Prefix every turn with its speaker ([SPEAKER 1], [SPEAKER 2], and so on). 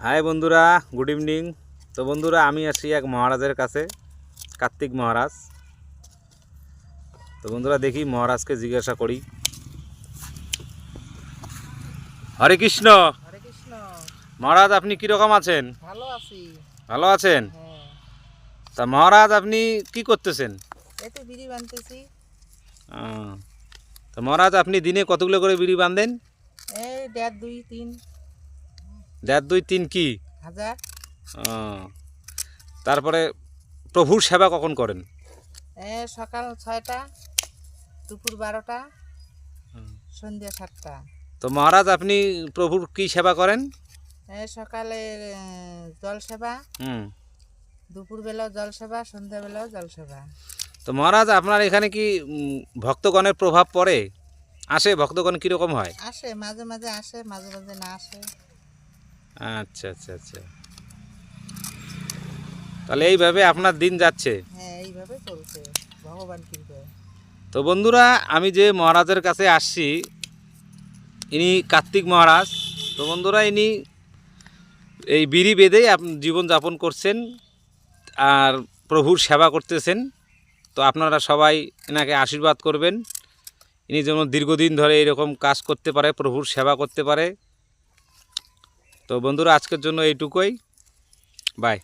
[SPEAKER 1] High বন্ধুরা, good evening. তো বন্ধুরা, আমি আসি এক মহারাজের কাছে, কার্তিক মহারাজ। তো বন্ধুরা, দেখি মহারাজকে জিজ্ঞাসা করি। হরে কৃষ্ণ।
[SPEAKER 2] হরে কৃষ্ণ।
[SPEAKER 1] মহারাজ, আপনি কীরকম আছেন?
[SPEAKER 2] ভালো আছি।
[SPEAKER 1] ভালো আছেন?
[SPEAKER 2] হ্যাঁ।
[SPEAKER 1] তা মহারাজ, আপনি কি করতেছেন?
[SPEAKER 2] এই তো বিড়ি বানতেছি।
[SPEAKER 1] তো মহারাজ, আপনি দিনে কতগুলো করে বিড়ি বাঁধেন?
[SPEAKER 2] এই 1.5, 2, 3
[SPEAKER 1] 1.5, 2, 3 কি
[SPEAKER 2] হাজার।
[SPEAKER 1] তারপরে প্রভুর সেবা কখন করেন?
[SPEAKER 2] সকাল 6টা, দুপুর 12টা, সন্ধ্যা 7টা।
[SPEAKER 1] তো মহারাজ, আপনি প্রভুর কি সেবা করেন?
[SPEAKER 2] সকালে জল সেবা,
[SPEAKER 1] হুম।
[SPEAKER 2] দুপুরবেলাও জল সেবা, সন্ধ্যাবেলাও জল সেবা।
[SPEAKER 1] তো মহারাজ, আপনার এখানে কি ভক্তগণের প্রভাব পড়ে? আসে ভক্তগণ কীরকম হয়?
[SPEAKER 2] আসে, মাঝে মাঝে আসে, মাঝে মাঝে না আসে।
[SPEAKER 1] আচ্ছা আচ্ছা আচ্ছা, তাহলে এইভাবে আপনার দিন যাচ্ছে?
[SPEAKER 2] হ্যাঁ, এইভাবে চলছে ভগবান কৃপায়।
[SPEAKER 1] তো বন্ধুরা, আমি যে মহারাজের কাছে আসছি, ইনি কার্তিক মহারাজ। তো বন্ধুরা, ইনি এই বিড়ি বেঁধেই জীবনযাপন করছেন আর প্রভুর সেবা করতেছেন। তো আপনারা সবাই এনাকে আশীর্বাদ করবেন, ইনি যেন দীর্ঘদিন ধরে এরকম কাজ করতে পারে, প্রভুর সেবা করতে পারে। তো বন্ধুরা, আজকের জন্য এইটুকুই। বাই।